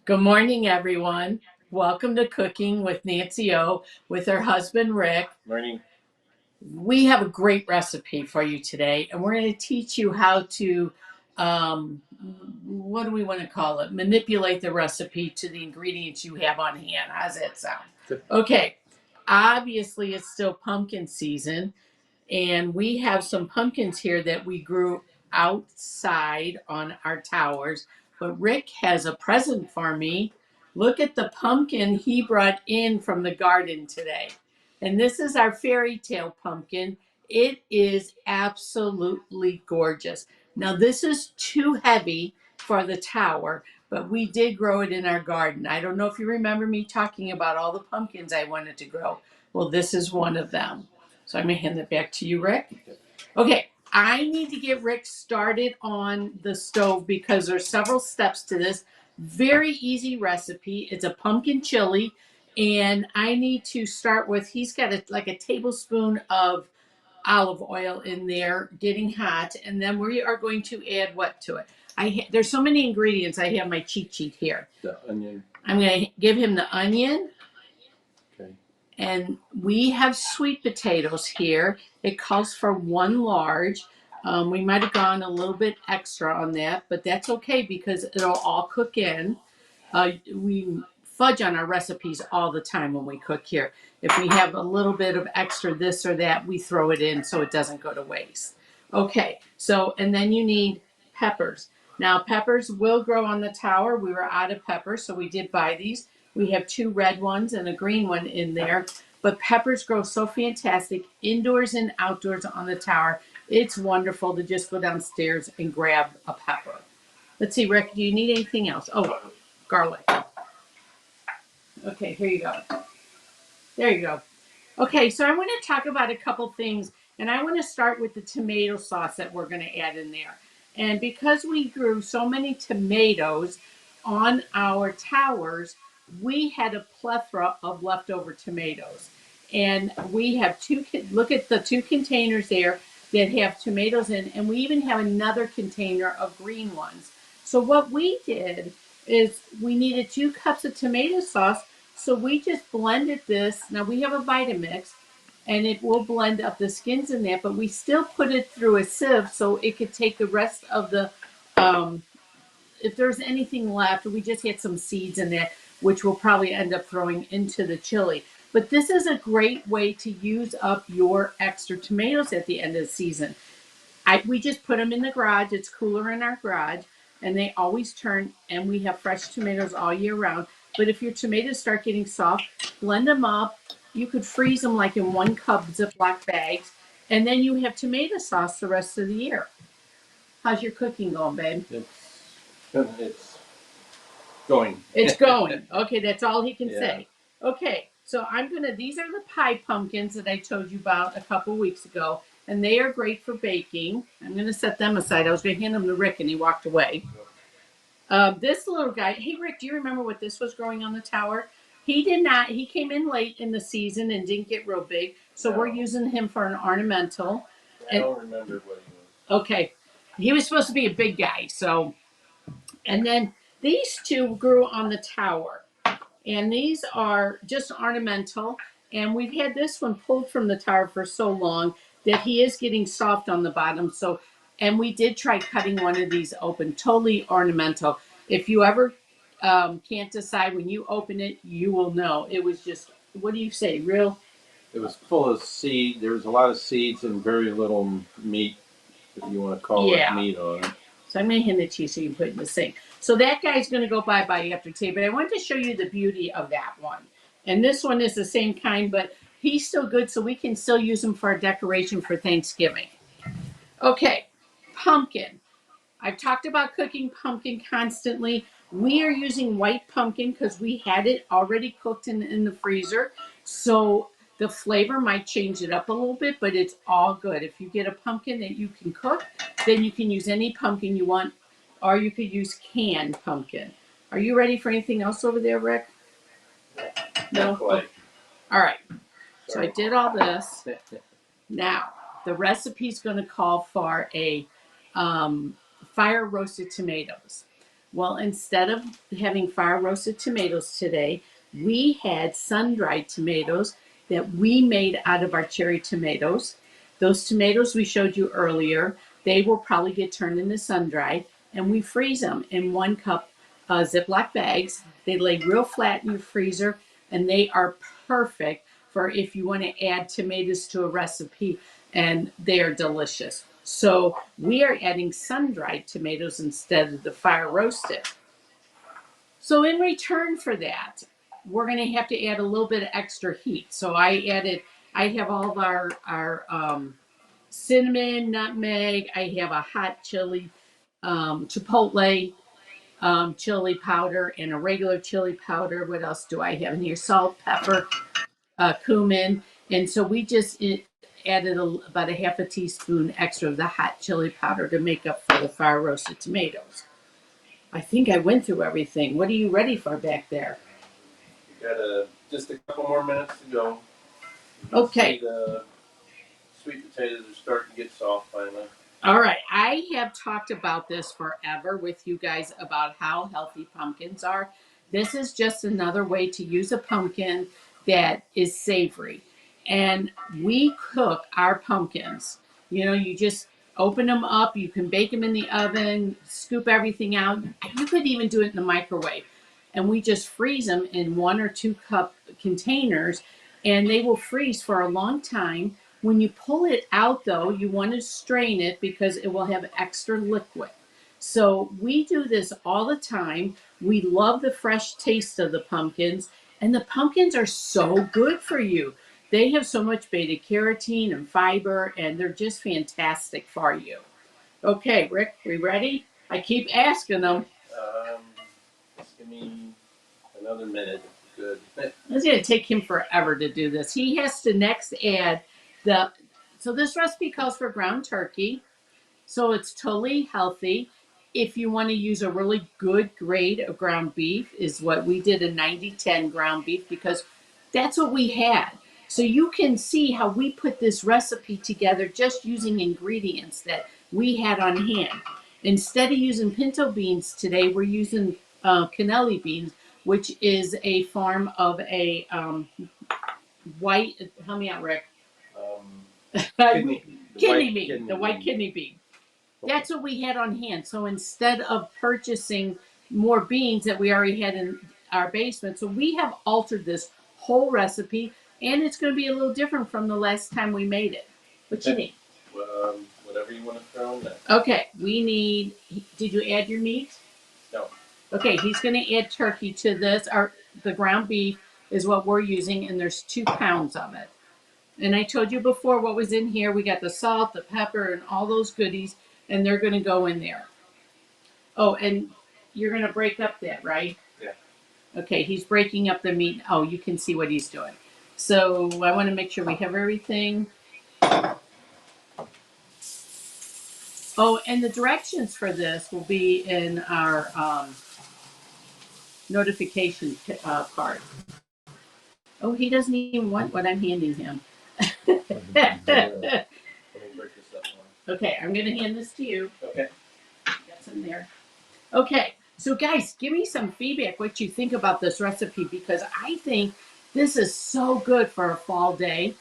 Good morning, everyone. Welcome to Cooking with Nancy O with her husband, Rick. Morning. We have a great recipe for you today, and we're going to teach you how to, what do we want to call it? Manipulate the recipe to the ingredients you have on hand. How's that sound? Good. Okay. Obviously, it's still pumpkin season, and we have some pumpkins here that we grew outside on our towers. But Rick has a present for me. Look at the pumpkin he brought in from the garden today. And this is our fairy tale pumpkin. It is absolutely gorgeous. Now, this is too heavy for the tower, but we did grow it in our garden. I don't know if you remember me talking about all the pumpkins I wanted to grow. Well, this is one of them. So I'm going to hand it back to you, Rick. Okay, I need to get Rick started on the stove because there's several steps to this. Very easy recipe. It's a pumpkin chili, and I need to start with, he's got like a tablespoon of olive oil in there getting hot, and then we are going to add what to it? There's so many ingredients. I have my cheat sheet here. The onion. I'm going to give him the onion. Okay. And we have sweet potatoes here. It calls for 1 large. We might have gone a little bit extra on that, but that's okay because it'll all cook in. We fudge on our recipes all the time when we cook here. If we have a little bit of extra this or that, we throw it in so it doesn't go to waste. Okay, so, and then you need peppers. Now, peppers will grow on the tower. We were out of peppers, so we did buy these. We have 2 red ones and a green one in there. But peppers grow so fantastic indoors and outdoors on the tower. It's wonderful to just go downstairs and grab a pepper. Let's see, Rick, do you need anything else? Oh, garlic. Okay, here you go. There you go. Okay, so I want to talk about a couple things, and I want to start with the tomato sauce that we're going to add in there. And because we grew so many tomatoes on our towers, we had a plethora of leftover tomatoes. And we have look at the 2 containers there that have tomatoes in, and we even have another container of green ones. So what we did is we needed 2 cups of tomato sauce, so we just blended this. Now we have a Vitamix, and it will blend up the skins in that, but we still put it through a sieve so it could take the rest of the, if there's anything left, we just had some seeds in there, which we'll probably end up throwing into the chili. But this is a great way to use up your extra tomatoes at the end of the season. We just put them in the garage. It's cooler in our garage, and they always turn, and we have fresh tomatoes all year round. But if your tomatoes start getting soft, blend them up. You could freeze them like in 1 cup Ziploc bags, and then you have tomato sauce the rest of the year. How's your cooking going, babe? It's going. It's going. Okay, that's all he can Yeah. say. Okay, so these are the pie pumpkins that I told you about a couple weeks ago, and they are great for baking. I'm gonna set them aside. I was gonna hand them to Rick, and he walked away. This little guy, hey Rick, do you remember what this was growing on the tower? He did not, he came in late in the season and didn't get real big, so No. we're using him for an ornamental. I don't remember what he was. Okay, he was supposed to be a big guy, so, and then these 2 grew on the tower. And these are just ornamental. And we've had this one pulled from the tower for so long that he is getting soft on the bottom. So, and we did try cutting one of these open, totally ornamental. If you ever can't decide, when you open it, you will know. It was just, what do you say, real? It was full of seed. There was a lot of seeds and very little meat, if you want to call it meat on it. So I'm going to hand it to you so you can put it in the sink. So that guy's going to go bye-bye after today. But I wanted to show you the beauty of that one. And this one is the same kind, but he's still good, so we can still use him for a decoration for Thanksgiving. Okay, pumpkin. I've talked about cooking pumpkin constantly. We are using white pumpkin because we had it already cooked in the freezer. So the flavor might change it up a little bit, but it's all good. If you get a pumpkin that you can cook, then you can use any pumpkin you want, or you could use canned pumpkin. Are you ready for anything else over there, Rick? No? Okay. All right. So I did all this. Now, the recipe's going to call for a fire roasted tomatoes. Well, instead of having fire roasted tomatoes today, we had sun dried tomatoes that we made out of our cherry tomatoes. Those tomatoes we showed you earlier, they will probably get turned into sun dried, and we freeze them in 1 cup Ziploc bags. They lay real flat in your freezer, and they are perfect for if you want to add tomatoes to a recipe, and they are delicious. So we are adding sun-dried tomatoes instead of the fire roasted. So in return for that, we're going to have to add a little bit of extra heat. So I have all of our cinnamon, nutmeg. I have a hot chili, chipotle chili powder, and a regular chili powder. What else do I have in here? Salt, pepper, cumin. And so we just added about a half a teaspoon extra of the hot chili powder to make up for the fire roasted tomatoes. I think I went through everything. What are you ready for back there? We got just a couple more minutes to go. Okay. The sweet potatoes are starting to get soft finally. All right. I have talked about this forever with you guys about how healthy pumpkins are. This is just another way to use a pumpkin that is savory. And we cook our pumpkins. You know, you just open them up, you can bake them in the oven, scoop everything out. You could even do it in the microwave. And we just freeze them in 1 or 2 cup containers, and they will freeze for a long time. When you pull it out, though, you want to strain it because it will have extra liquid. So we do this all the time. We love the fresh taste of the pumpkins, and the pumpkins are so good for you. They have so much beta carotene and fiber, and they're just fantastic for you. Okay, Rick, we ready? I keep asking them. Just give me another minute. Good. It's going to take him forever to do this. He has to next add so this recipe calls for ground turkey. So it's totally healthy. If you want to use a really good grade of ground beef, is what we did, a 90-10 ground beef, because that's what we had. So you can see how we put this recipe together just using ingredients that we had on hand. Instead of using pinto beans today, we're using cannelli beans, which is a form of a white, help me out, Rick. The white kidney bean. That's what we had on hand. So instead of purchasing more beans that we already had in our basement, so we have altered this whole recipe, and it's going to be a little different from the last time we made it. What you need? Whatever you want to throw in there. Okay, we need. Did you add your meat? No. Okay, he's going to add turkey to this. The ground beef is what we're using, and there's 2 pounds of it. And I told you before what was in here. We got the salt, the pepper, and all those goodies, and they're going to go in there. Oh, and you're going to break up that, right? Yeah. Okay, he's breaking up the meat. Oh, you can see what he's doing. So I want to make sure we have everything. Oh, and the directions for this will be in our notification card. Oh, he doesn't even want what I'm handing him. Okay, I'm going to hand this to you. Okay. Got some there. Okay, so guys, give me some feedback what you think about this recipe, because I think this is so good for a fall day.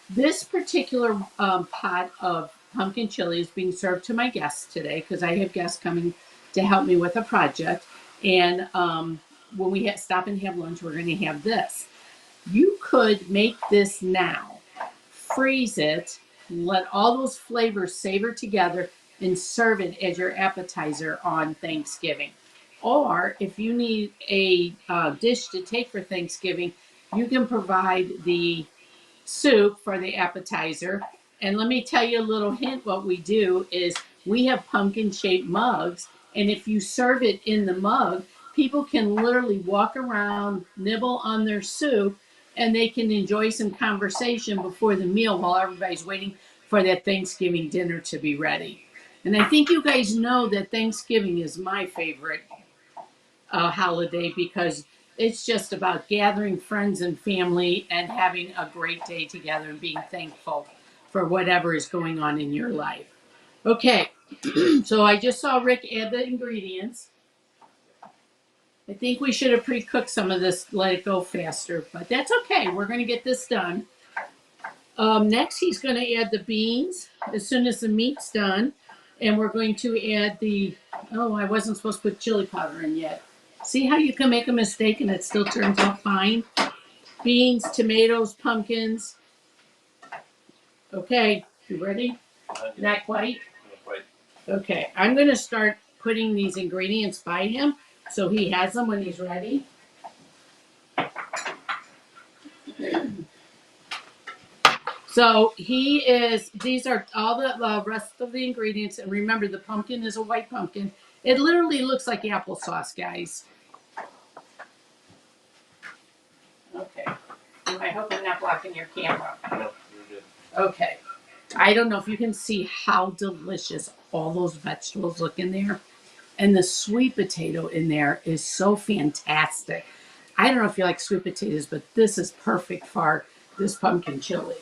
This particular pot of pumpkin chili is being served to my guests today because I have guests coming to help me with a project. And when we stop and have lunch, we're going to have this. You could make this now, freeze it, let all those flavors savor together, and serve it as your appetizer on Thanksgiving. Or if you need a dish to take for Thanksgiving, you can provide the soup for the appetizer. And let me tell you a little hint. What we do is we have pumpkin shaped mugs, and if you serve it in the mug, people can literally walk around, nibble on their soup, and they can enjoy some conversation before the meal while everybody's waiting for that Thanksgiving dinner to be ready. And I think you guys know that Thanksgiving is my favorite holiday, because it's just about gathering friends and family and having a great day together and being thankful for whatever is going on in your life. Okay, so I just saw Rick add the ingredients. I think we should have pre-cooked some of this, let it go faster, but that's okay. We're going to get this done. Next, he's going to add the beans as soon as the meat's done. And we're going to add the, oh, I wasn't supposed to put chili powder in yet. See how you can make a mistake and it still turns out fine? Beans, tomatoes, pumpkins. Okay, you ready? Not quite? Not quite. Okay, I'm going to start putting these ingredients by him so he has them when he's ready. So these are all the rest of the ingredients. And remember, the pumpkin is a white pumpkin. It literally looks like applesauce, guys. Okay. I hope I'm not blocking your camera. No, you're good. Okay. I don't know if you can see how delicious all those vegetables look in there. And the sweet potato in there is so fantastic. I don't know if you like sweet potatoes, but this is perfect for this pumpkin chili.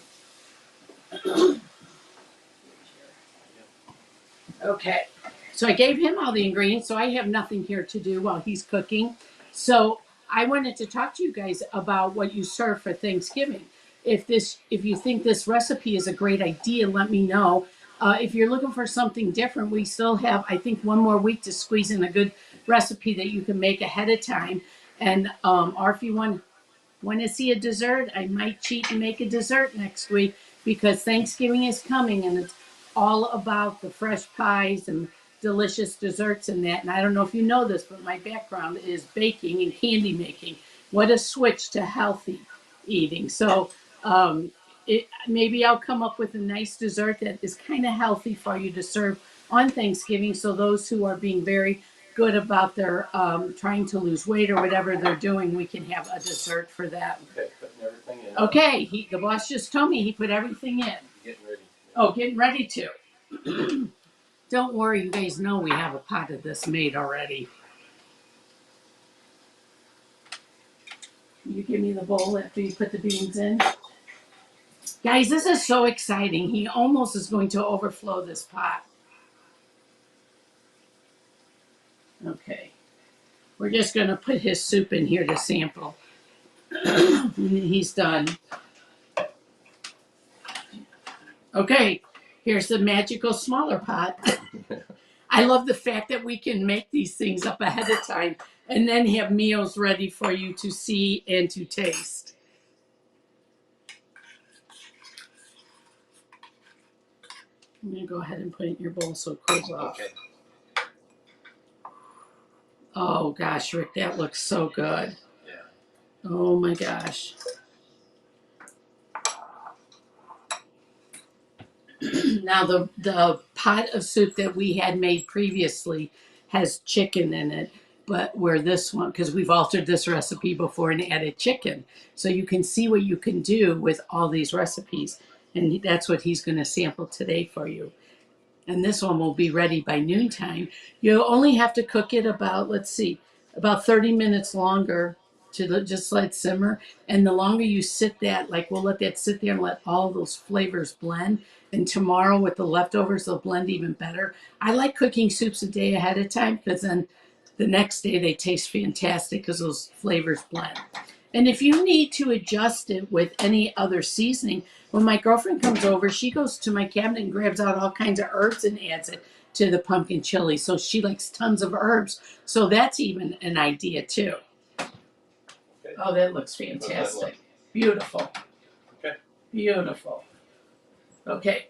Okay, so I gave him all the ingredients, so I have nothing here to do while he's cooking. So I wanted to talk to you guys about what you serve for Thanksgiving. If you think this recipe is a great idea, let me know. If you're looking for something different, we still have, I think, one more week to squeeze in a good recipe that you can make ahead of time. And or if you want to see a dessert, I might cheat and make a dessert next week because Thanksgiving is coming and it's all about the fresh pies and delicious desserts and that. And I don't know if you know this, but my background is baking and candy making. What a switch to healthy eating. So maybe I'll come up with a nice dessert that is kind of healthy for you to serve on Thanksgiving. So those who are being very good about their trying to lose weight or whatever they're doing, we can have a dessert for that. Okay, putting everything in. Okay, the boss just told me he put everything in. Getting ready. Oh, getting ready to. Don't worry, you guys know we have a pot of this made already. You give me the bowl after you put the beans in. Guys, this is so exciting. He almost is going to overflow this pot. Okay. We're just going to put his soup in here to sample. He's done. Okay, here's the magical smaller pot. I love the fact that we can make these things up ahead of time and then have meals ready for you to see and to taste. I'm going to go ahead and put it in your bowl so it cools off. Okay. Oh, gosh, Rick, that looks so good. Yeah. Oh, my gosh. Now, the pot of soup that we had made previously has chicken in it, but where this one, because we've altered this recipe before and added chicken. So you can see what you can do with all these recipes. And that's what he's going to sample today for you. And this one will be ready by noontime. You only have to cook it about, let's see, about 30 minutes longer to just let it simmer. And the longer you sit that, like we'll let that sit there and let all those flavors blend. And tomorrow with the leftovers, they'll blend even better. I like cooking soups a day ahead of time because then the next day they taste fantastic because those flavors blend. And if you need to adjust it with any other seasoning, when my girlfriend comes over, she goes to my cabinet and grabs out all kinds of herbs and adds it to the pumpkin chili. So she likes tons of herbs. So that's even an idea too. Okay. Oh, that looks fantastic. Beautiful. Okay. Beautiful. Okay.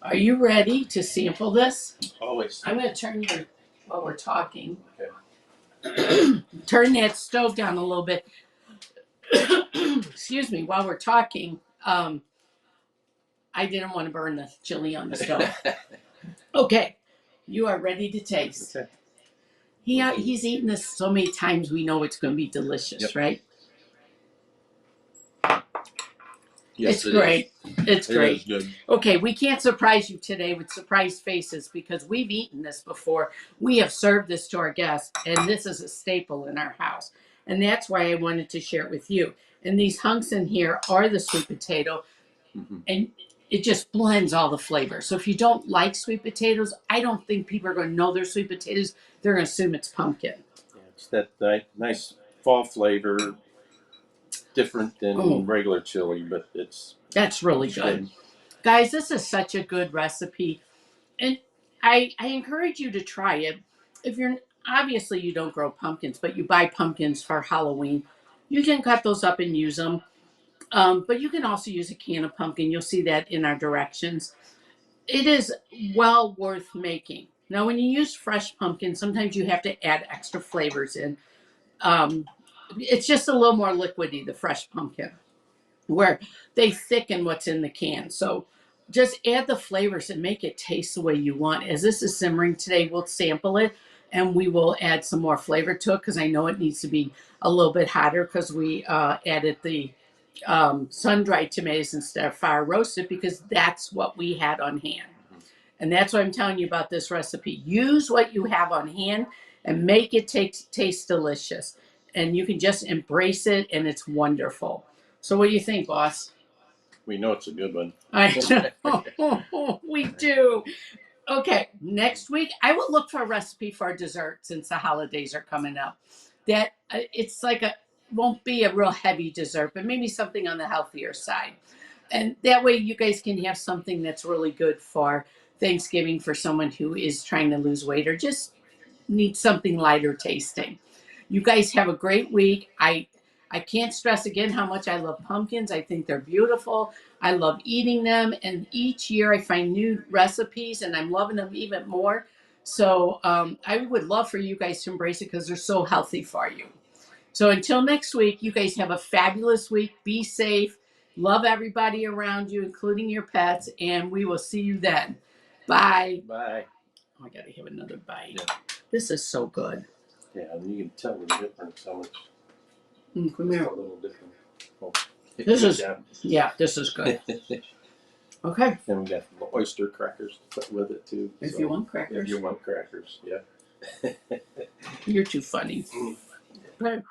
Are you ready to sample this? Always. I'm going to turn you while we're talking. Okay. Turn that stove down a little bit. Excuse me, while we're talking, I didn't want to burn the chili on the stove. Okay, you are ready to taste. Okay. He's eaten this so many times, we know it's going to be delicious, yep. Right? Yes, it's great. It's great. It is good. Okay, we can't surprise you today with surprised faces because we've eaten this before. We have served this to our guests, and this is a staple in our house. And that's why I wanted to share it with you. And these hunks in here are the sweet potato, and it just blends all the flavors. So if you don't like sweet potatoes, I don't think people are going to know they're sweet potatoes. They're going to assume it's pumpkin. Yeah, It's that nice fall flavor, different than regular chili, but that's really good. Guys, this is such a good recipe. And I encourage you to try it. If you're obviously you don't grow pumpkins, but you buy pumpkins for Halloween, you can cut those up and use them. But you can also use a can of pumpkin. You'll see that in our directions. It is well worth making. Now, when you use fresh pumpkin, sometimes you have to add extra flavors in. Um, it's just a little more liquidy, the fresh pumpkin, where they thicken what's in the can. So just add the flavors and make it taste the way you want. As this is simmering today, we'll sample it and we will add some more flavor to it because I know it needs to be a little bit hotter because we added the sun-dried tomatoes instead of fire roasted because that's what we had on hand. And that's what I'm telling you about this recipe. Use what you have on hand and make it taste delicious. And you can just embrace it and it's wonderful. So what do you think, boss? We know it's a good one. I know. We do. Okay, next week I will look for a recipe for a dessert since the holidays are coming up. That it's like won't be a real heavy dessert, but maybe something on the healthier side. And that way you guys can have something that's really good for Thanksgiving for someone who is trying to lose weight or just needs something lighter tasting. You guys have a great week. I can't stress again how much I love pumpkins. I think they're beautiful. I love eating them. And each year I find new recipes and I'm loving them even more. So I would love for you guys to embrace it because they're so healthy for you. So until next week, you guys have a fabulous week. Be safe. Love everybody around you, including your pets. And we will see you then. Bye. Bye. Oh, I got to have another bite. Yeah. This is so good. Yeah, and you can tell the difference how much. Come here. A little different. Oh, this is this is good. Okay. And we got oyster crackers to put with it too. If you want crackers. If you want crackers, yeah. You're too funny. Okay.